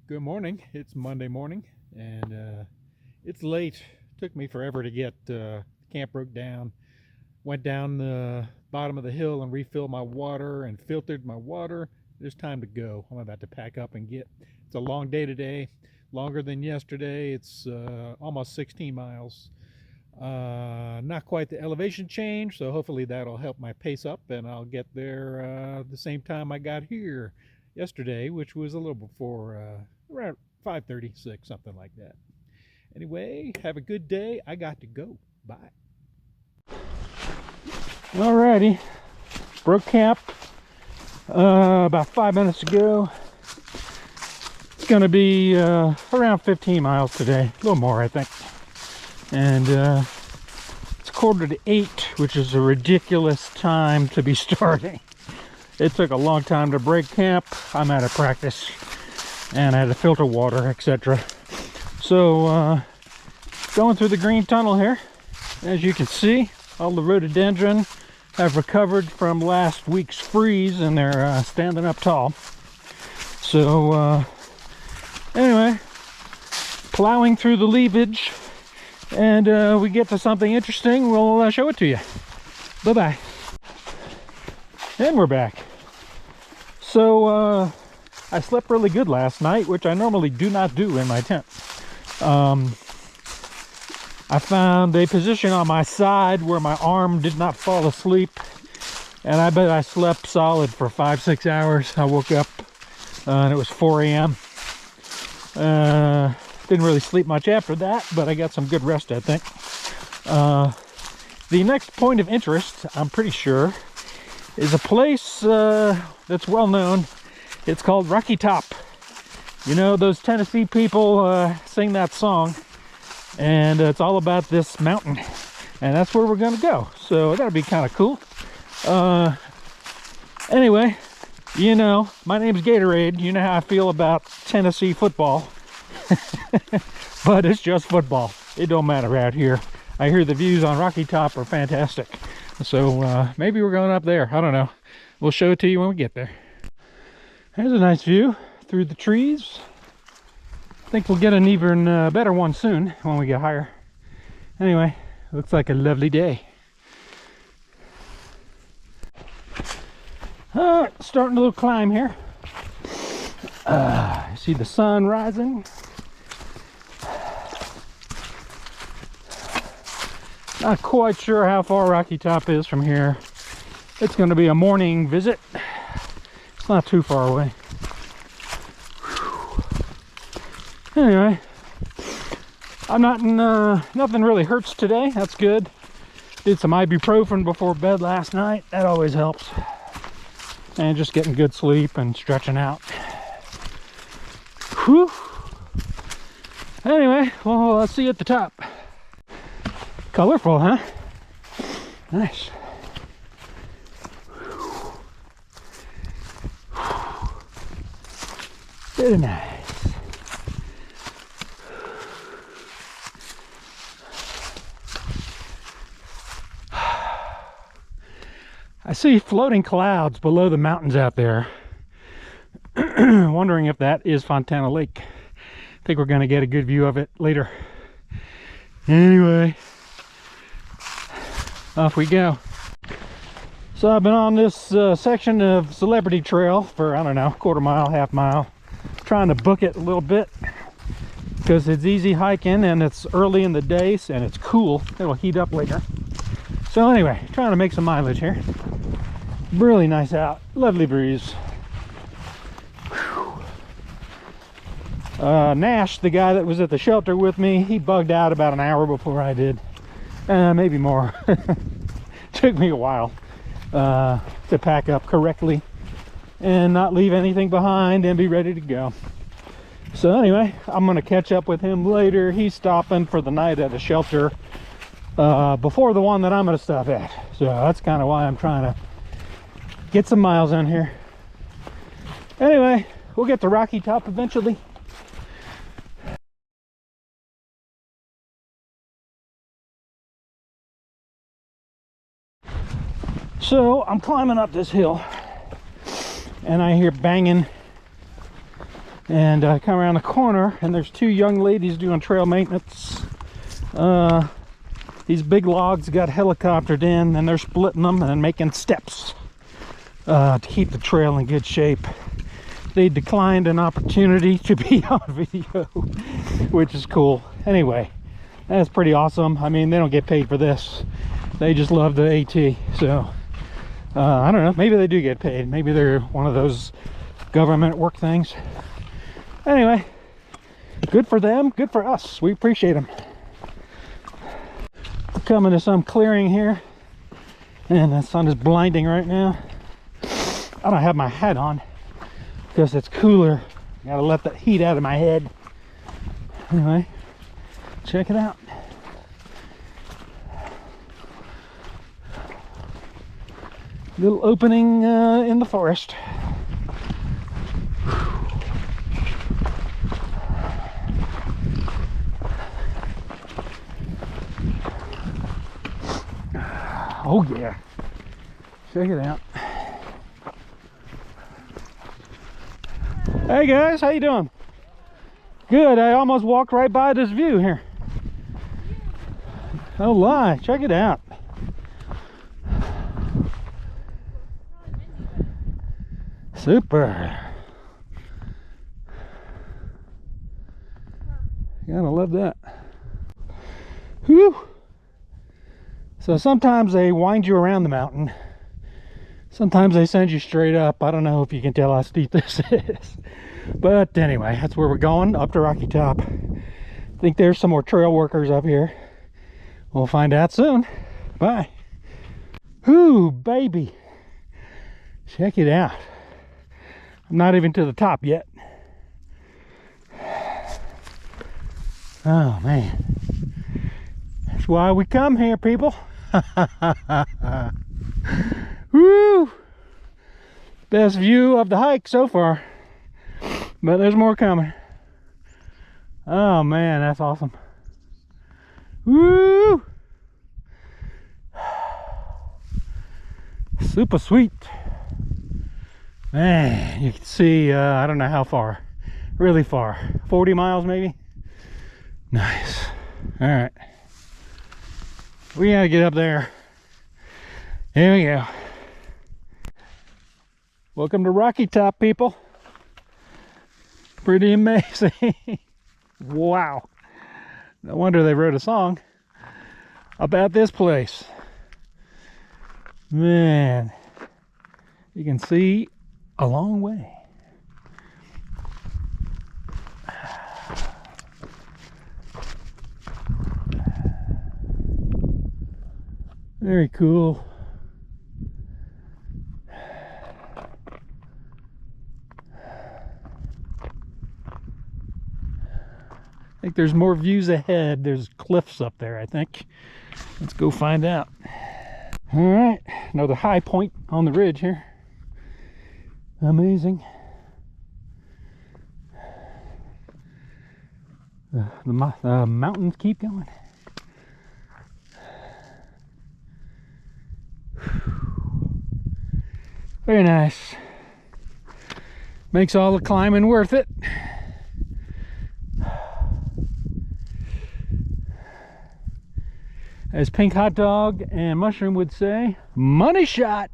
Good morning. It's Monday morning, and it's late. Took me forever to get camp broke down. Went down the bottom of the hill and refilled my water and filtered my water. There's time to go. I'm about to pack up and get. It's a long day today, longer than yesterday. It's almost 16 miles. Not quite the elevation change, so hopefully that'll help my pace up, and I'll get there the same time I got here yesterday, which was a little before around 5:36, something like that. Anyway, have a good day. I got to go. Bye. Alrighty, broke camp about 5 minutes ago. It's gonna be around 15 miles today, a little more I think. And it's 7:45, which is a ridiculous time to be starting. It took a long time to break camp. I'm out of practice and I had to filter water, etc. So going through the green tunnel here. As you can see, all the rhododendron have recovered from last week's freeze and they're standing up tall. So anyway, plowing through the leafage, and we get to something interesting. We'll show it to you. Bye-bye. And we're back. So I slept really good last night, which I normally do not do in my tent. I found a position on my side where my arm did not fall asleep, and I bet I slept solid for 5-6 hours. I woke up and it was 4 a.m. Didn't really sleep much after that, but I got some good rest, I think. The next point of interest, I'm pretty sure, is a place that's well known. It's called Rocky Top. You know, those Tennessee people sing that song, and it's all about this mountain, and that's where we're gonna go. So that'll be kind of cool. Anyway, you know, my name's Gatorade. You know how I feel about Tennessee football. But it's just football. It don't matter out here. I hear the views on Rocky Top are fantastic. So maybe we're going up there. I don't know. We'll show it to you when we get there. There's a nice view through the trees. I think we'll get an even better one soon when we get higher. Anyway, looks like a lovely day. Starting a little climb here. See the sun rising. Not quite sure how far Rocky Top is from here. It's going to be a morning visit. It's not too far away. Anyway, I'm not in, nothing really hurts today. That's good. Did some ibuprofen before bed last night. That always helps. And just getting good sleep and stretching out. Whew. Anyway, well, let's see you at the top. Colorful, huh? Nice. Very nice. I see floating clouds below the mountains out there. Wondering if that is Fontana Lake. I think we're going to get a good view of it later. Anyway, off we go. So I've been on this section of Celebrity Trail for, I don't know, quarter mile, half mile. Trying to book it a little bit because it's easy hiking and it's early in the day and it's cool. It'll heat up later. So anyway, trying to make some mileage here. Really nice out. Lovely breeze. Nash, the guy that was at the shelter with me, he bugged out about an hour before I did. Maybe more. Took me a while to pack up correctly and not leave anything behind and be ready to go. So anyway, I'm going to catch up with him later. He's stopping for the night at a shelter before the one that I'm going to stop at. So that's kind of why I'm trying to get some miles on here. Anyway, we'll get to Rocky Top eventually. So I'm climbing up this hill and I hear banging And I come around the corner and there's two young ladies doing trail maintenance. These big logs got helicoptered in and they're splitting them and making steps to keep the trail in good shape. They declined an opportunity to be on video, which is cool. Anyway, that's pretty awesome. I mean, they don't get paid for this. They just love the AT. So, I don't know. Maybe they do get paid. Maybe they're one of those government work things. Anyway, good for them. Good for us. We appreciate them. We're coming to some clearing here. And the sun is blinding right now. I don't have my hat on because it's cooler. Gotta let the heat out of my head. Anyway, check it out. Little opening in the forest. Oh yeah, check it out. Hey guys, how you doing? Good. I almost walked right by this view here. Oh lie, check it out. Super. Gotta love that. Whew. So sometimes they wind you around the mountain. Sometimes they send you straight up. I don't know if you can tell how steep this is. But anyway, that's where we're going, up to Rocky Top. I think there's some more trail workers up here. We'll find out soon. Bye. Whoo, baby. Check it out. I'm not even to the top yet. Oh man. That's why we come here, people. Woo! Best view of the hike so far. But there's more coming. Oh man, that's awesome. Woo! Super sweet. Man, you can see, I don't know how far. Really far. 40 miles maybe? Nice. Alright. We gotta get up there. Here we go. Welcome to Rocky Top, people. Pretty amazing. Wow. No wonder they wrote a song about this place. Man, you can see a long way. Very cool. I think there's more views ahead. There's cliffs up there, I think. Let's go find out. All right, another high point on the ridge here. Amazing. The mountains keep going. Very nice. Makes all the climbing worth it. As Pink Hot Dog and Mushroom would say, money shot.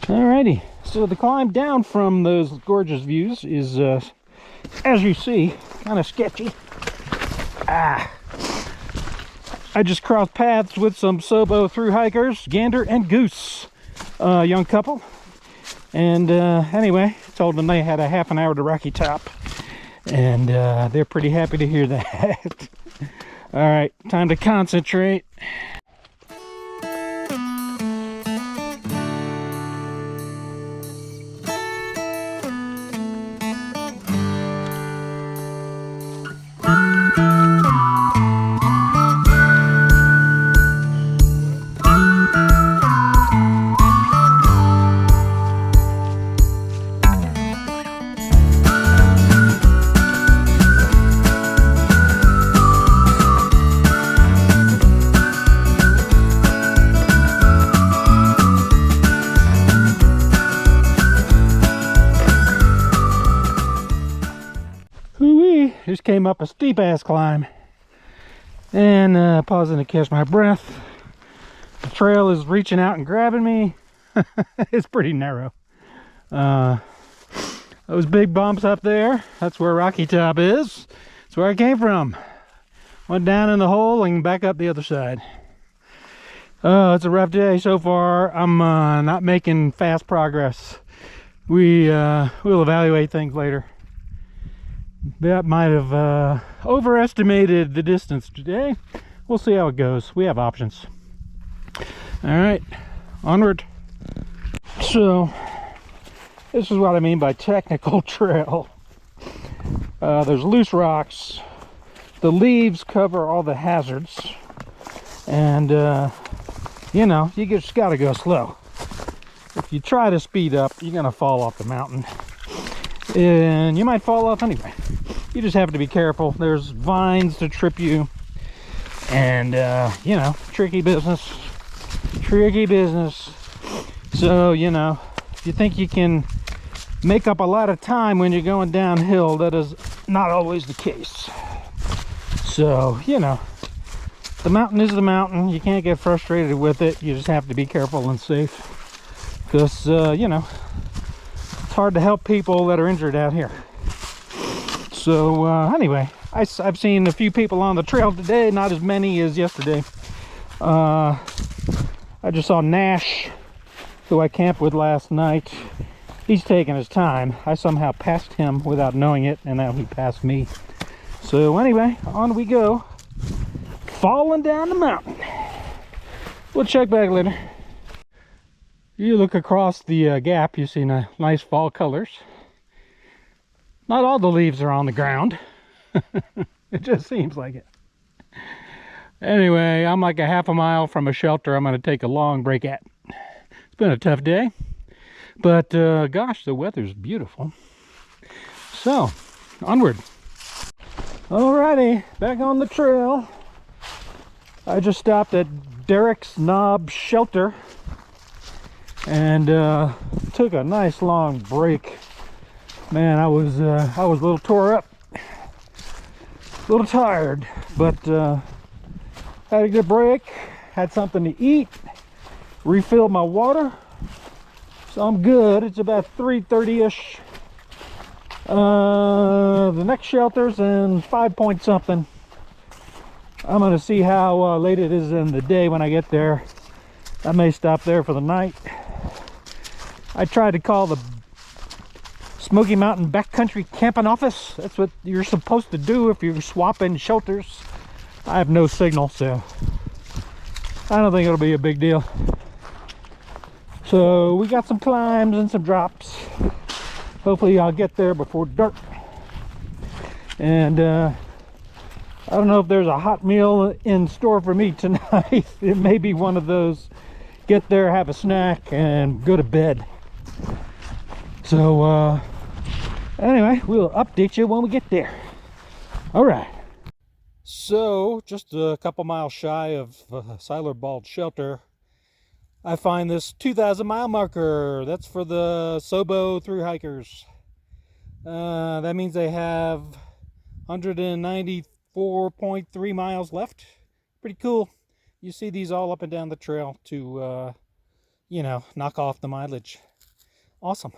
Alrighty, so the climb down from those gorgeous views is, as you see, kind of sketchy. I just crossed paths with some Sobo through hikers, Gander and Goose, young couple. And anyway, told them they had a half an hour to Rocky Top. And they're pretty happy to hear that. All right, time to concentrate. came up a steep ass climb, and pausing to catch my breath. The trail is reaching out and grabbing me. It's pretty narrow. Those big bumps up there, that's where Rocky Top is. That's where I came from. Went down in the hole and back up the other side. It's a rough day so far. I'm not making fast progress. We'll evaluate things later. That might have overestimated the distance today. We'll see how it goes. We have options. All right, onward. So this is what I mean by technical trail. There's loose rocks. The leaves cover all the hazards, and you know, you just gotta go slow. If you try to speed up, you're gonna fall off the mountain, and you might fall off anyway. You just have to be careful. There's vines to trip you, and you know, tricky business. So, you know, if you think you can make up a lot of time when you're going downhill, that is not always the case. So, you know, the mountain is the mountain. You can't get frustrated with it. You just have to be careful and safe, because you know, it's hard to help people that are injured out here. So anyway, I've seen a few people on the trail today, not as many as yesterday. I just saw Nash, who I camped with last night. He's taking his time. I somehow passed him without knowing it, and now he passed me. So anyway, on we go. Falling down the mountain. We'll check back later. You look across the gap, you see nice fall colors. Not all the leaves are on the ground. It just seems like it. Anyway, I'm like a half a mile from a shelter I'm going to take a long break at. It's been a tough day, but gosh, the weather's beautiful. So, onward. Alrighty, back on the trail. I just stopped at Derek's Knob Shelter and took a nice long break. Man, I was a little tore up, a little tired, but had a good break, had something to eat, refilled my water, so I'm good. It's about 3:30ish. The next shelter's in 5 point something. I'm gonna see how late it is in the day when I get there. I may stop there for the night. I tried to call the Smoky Mountain Backcountry Camping Office. That's what you're supposed to do if you're swapping shelters. I have no signal, so I don't think it'll be a big deal. So we got some climbs and some drops. Hopefully I'll get there before dark. And I don't know if there's a hot meal in store for me tonight. It may be one of those, get there, have a snack, and go to bed. So anyway, we'll update you when we get there. All right. So just a couple miles shy of Siler Bald Shelter, I find this 2,000 mile marker. That's for the Sobo through hikers. That means they have 194.3 miles left. Pretty cool. You see these all up and down the trail to, you know, knock off the mileage. Awesome.